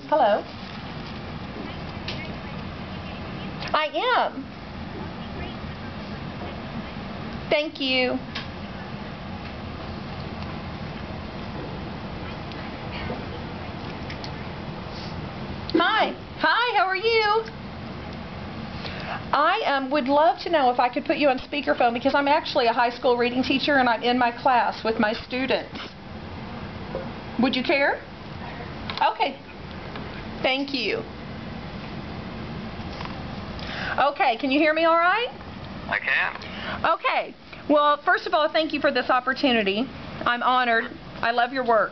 Hello. I am. Thank you. Hi. Hi, how are you? I would love to know if I could put you on speakerphone because I'm actually a high school reading teacher and I'm in my class with my students. Would you care? Okay. Thank you. Okay, can you hear me all right? I can. Okay. Well, first of all, thank you for this opportunity. I'm honored. I love your work.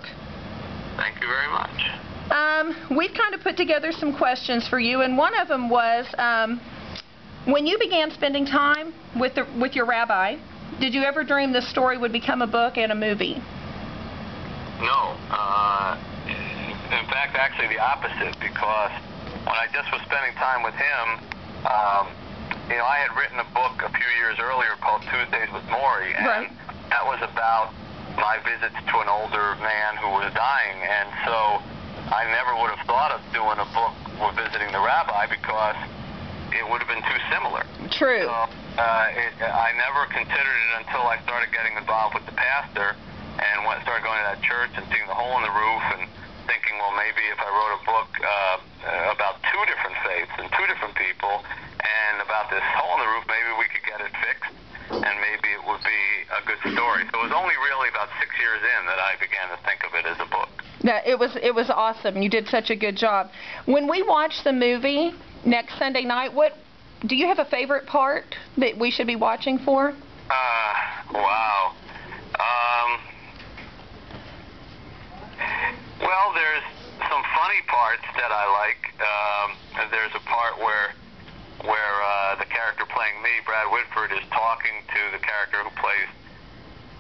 Thank you very much. We've kind of put together some questions for you, and one of them was, when you began spending time with your rabbi, did you ever dream this story would become a book and a movie? No. In fact, actually the opposite, because when I just was spending time with him, I had written a book a few years earlier called Tuesdays with Morrie, and that was about my visits to an older man who was dying, and so I never would have thought of doing a book with visiting the rabbi because it would have been too similar. True. So, I never considered it until I started getting involved with the pastor and started going to that church and seeing the hole in the roof and thinking, well, maybe if I wrote a book about two different faiths and two different people and about this hole in the roof, maybe we could get it fixed and maybe it would be a good story. So it was only really about 6 years in that I began to think of it as a book. Yeah, it was awesome. You did such a good job. When we watch the movie next Sunday night, do you have a favorite part that we should be watching for? Wow. Well, there's some funny parts that I like. There's a part where the character playing me, Brad Whitford, is talking to the character who plays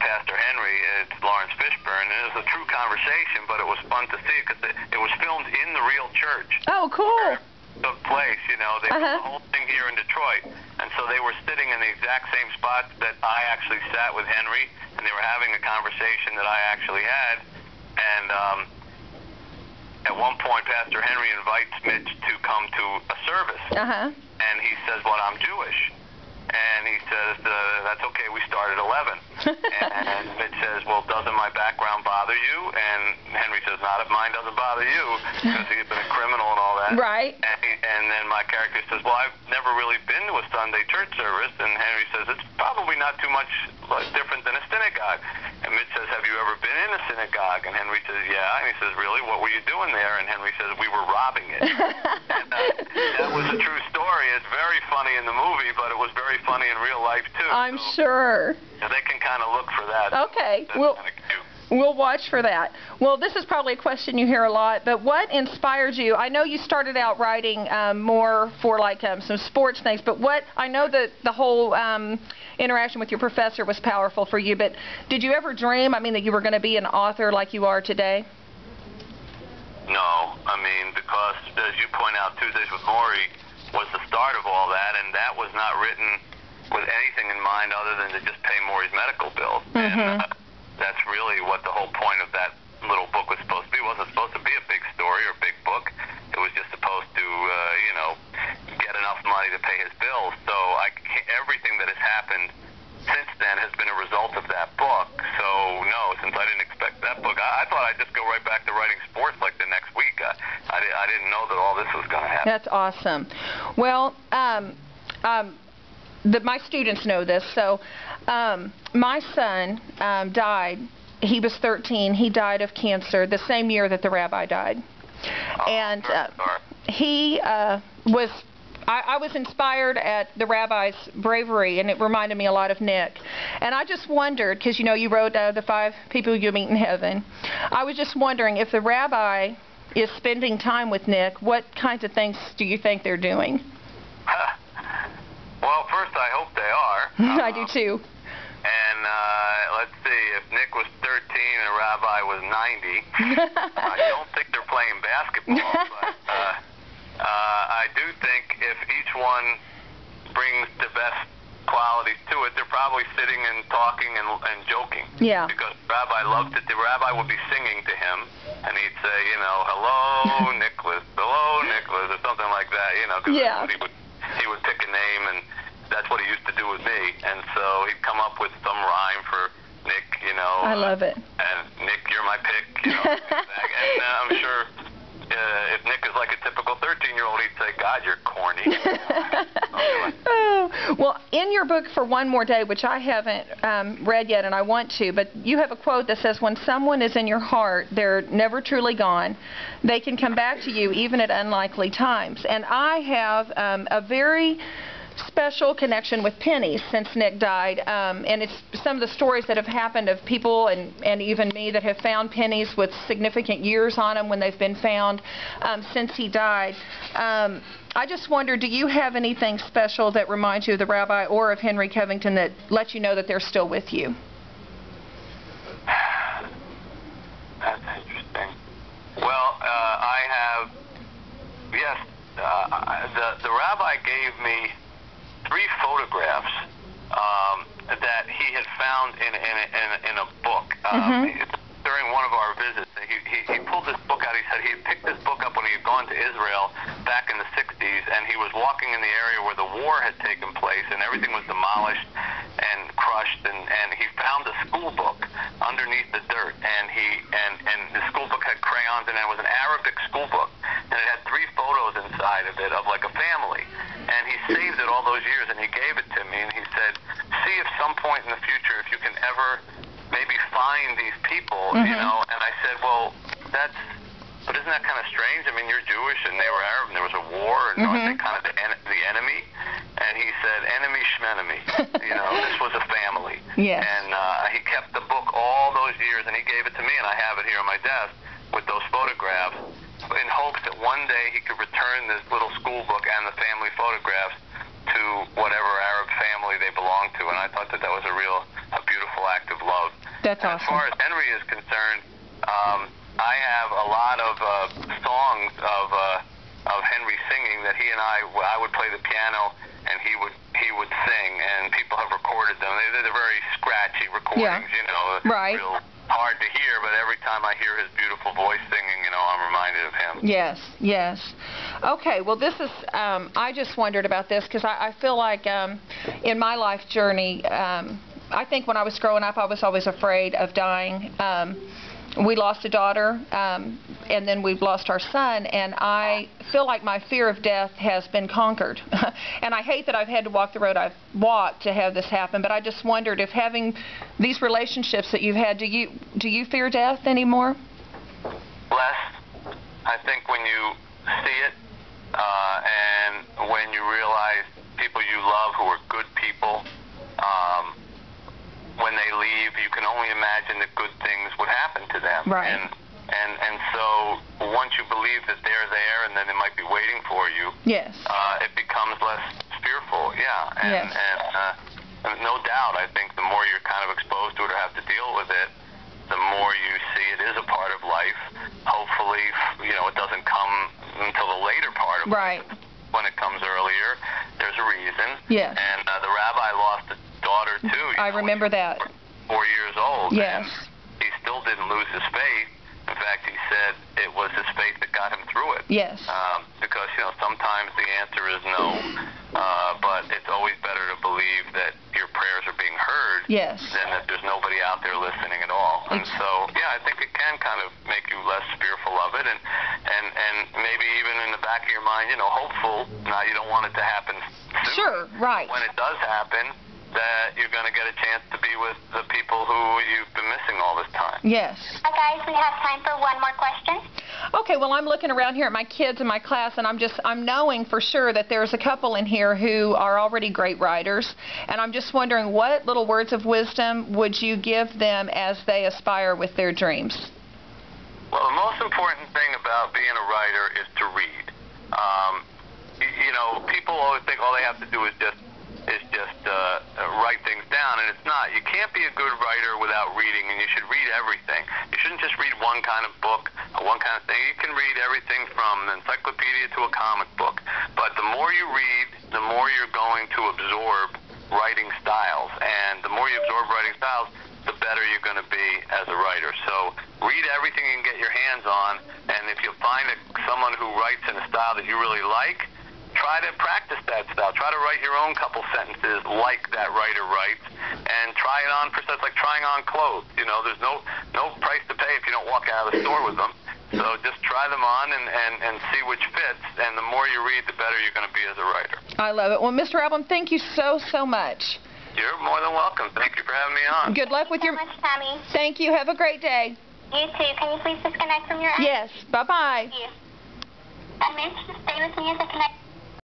Pastor Henry. It's Lawrence Fishburne, and it was a true conversation, but it was fun to see because it was filmed in the real church. Oh, cool. Took place, they filmed the whole thing here in Detroit, and so they were sitting in the exact same spot that I actually sat with Henry, and they were having a conversation that I actually had, and at one point Pastor Henry invites Mitch to come to a service, and he says, well, I'm Jewish, and he says, that's okay, we start at 11, and Mitch says, well, doesn't my background bother you? And Henry says, not if mine doesn't bother you, because he had been a criminal and all that. Right. And then my character says, well, I've never really been to a Sunday church service, and Henry says, it's probably not too much different than a synagogue. And Mitch says, have you ever been in a synagogue? And Henry says, yeah. And he says, really, what were you doing there? And Henry says, we were robbing it. And that was a true story. It's very funny in the movie, but it was very funny in real life, too. I'm sure. They can kind of look for that. Okay. That's kind of cute. We'll watch for that. Well, this is probably a question you hear a lot, but what inspired you? I know you started out writing more for like some sports things, but I know that the whole interaction with your professor was powerful for you, but did you ever dream, that you were going to be an author like you are today? No. Because, as you point out, Tuesdays with Morrie was the start of all that, and that was not written with anything in mind other than to just pay Morrie's medical bills. And that's really what the whole point of that little book was supposed to be. It wasn't supposed to be a big story or a big book. It was just supposed to, get enough money to pay his bills. So everything that has happened since then has been a result of that book. So, no, since I didn't expect that book, I thought I'd just go right back to writing sports like the next week. I didn't know that all this was going to happen. That's awesome. Well, my students know this. So my son died. He was 13. He died of cancer the same year that the rabbi died. And I was inspired at the rabbi's bravery, and it reminded me a lot of Nick. And I just wondered, because you wrote the 5 people you'll meet in heaven. I was just wondering if the rabbi is spending time with Nick, what kinds of things do you think they're doing? Well, first, I hope they are. I do too. And let's see, if Nick was 13 and Rabbi was 90, I don't think they're playing basketball, but I do think if each one brings the best qualities to it, they're probably sitting and talking and joking. Yeah. Because Rabbi loved it. The Rabbi would be singing to him, and he'd say, hello, Nicholas. good. Yeah. He would pick a name, and that's what he used to do with me. And so he'd come up with some rhyme for Nick, you know. I love it. And Nick, you're my pick, you know. And I'm sure if Nick is like a typical 13-year-old, he'd say, God, you're corny. Oh, well, in your book For One More Day, which I haven't read yet and I want to, but you have a quote that says, when someone is in your heart, they're never truly gone. They can come back to you even at unlikely times. And I have a very special connection with pennies since Nick died, and it's some of the stories that have happened of people and even me that have found pennies with significant years on them when they've been found since he died. I just wonder, do you have anything special that reminds you of the rabbi or of Henry Covington that lets you know that they're still with you? That's interesting. Well, I have, yes, the rabbi gave me 3 photographs that he had found in a book during one of our visits. He pulled this book out. He said he had picked this book up when he had gone to Israel back in the 60s, and he was walking in the area where the war had taken place, and everything was demolished and crushed, and he found a school book underneath the dirt, and the school book had crayons, and it was an Arabic school book, and it had 3 photos inside of it of like a family. And he saved it all those years, and he gave it to me, and he said, see if some point in the future, if you can ever maybe find these people, you know. And I said, well, but isn't that kind of strange? I mean, you're Jewish, and they were Arab, and there was a war, and aren't they kind of the enemy? And he said, enemy schmenemy. You know, this was a family. Yes. And he kept the book all those years, and he gave it to me, and I have it here on my desk with those photographs, in hopes that one day he could return this little school book and the family photographs to whatever Arab family they belonged to. And I thought that was a beautiful act of love. That's awesome. As far as Henry is concerned, I have a lot of songs of Henry singing that he and I would play the piano and he would sing, and people have recorded them. They're very scratchy recordings, you know, right. Real hard to hear, but every time I hear his beautiful voice singing, you know, I'm reminded of him. Yes, yes. Okay, well, this is, I just wondered about this because I feel like in my life journey, I think when I was growing up, I was always afraid of dying. We lost a daughter, and then we've lost our son, and I feel like my fear of death has been conquered. And I hate that I've had to walk the road I've walked to have this happen, but I just wondered if having these relationships that you've had, do you fear death anymore? Less. I think when you see it, and when you realize people you love who are good people, when they leave, you can only imagine that good things would happen to them. Right. And so once you believe that they're there and then they might be waiting for you, yes, it becomes less fearful. Yeah. And, yes. And no doubt, I think the more you're kind of exposed to it or have to deal with it, the more you see it is a part of life. Hopefully, you know, it doesn't come until the later part of right. life. When it comes earlier, there's a reason. Yes. And the rabbi lost a daughter too. I remember that. 4 years old. Yes. And he still didn't lose his faith. In fact, he said it was his faith that got him through it. Yes. Because, you know, sometimes the answer is no, but it's always better to believe that your prayers are being heard yes. than that there's nobody out there listening at all. And so, yeah, I think it can kind of make you less fearful of it, and maybe even in the back of your mind, you know, hopeful. Now, you don't want it to happen soon. Sure, right. When it does happen, that you're going to get a chance to be with the people who you've been missing all this time. Yes. Hi, guys. We have time for one more question. Okay, well, I'm looking around here at my kids in my class, and I'm knowing for sure that there's a couple in here who are already great writers, and I'm just wondering what little words of wisdom would you give them as they aspire with their dreams? Well, the most important thing about being a writer is to read. You know, people always think all they have to do is just write things down, and it's not. You can't be a good writer without reading, and you should read everything. You shouldn't just read one kind of book or one kind of thing. You can read everything from an encyclopedia to a comic book, but the more you read, the more you're going to absorb writing styles, and the more you absorb writing styles, the better you're going to be as a writer. So read everything you can get your hands on, and if you find someone who writes in a style that you really like, try to practice that style. Try to write your own couple sentences like that writer writes, and try it on for stuff like trying on clothes. You know, there's no price to pay if you don't walk out of the store with them. So just try them on and see which fits, and the more you read, the better you're going to be as a writer. I love it. Well, Mr. Albom, thank you so much. You're more than welcome. Thank you for having me on. Good luck with your... Thank you so much, Tammy. Thank you. Have a great day. You too. Can you please disconnect from your end? Yes. Bye-bye. Thank you. And Mitch, just stay with me as I connect.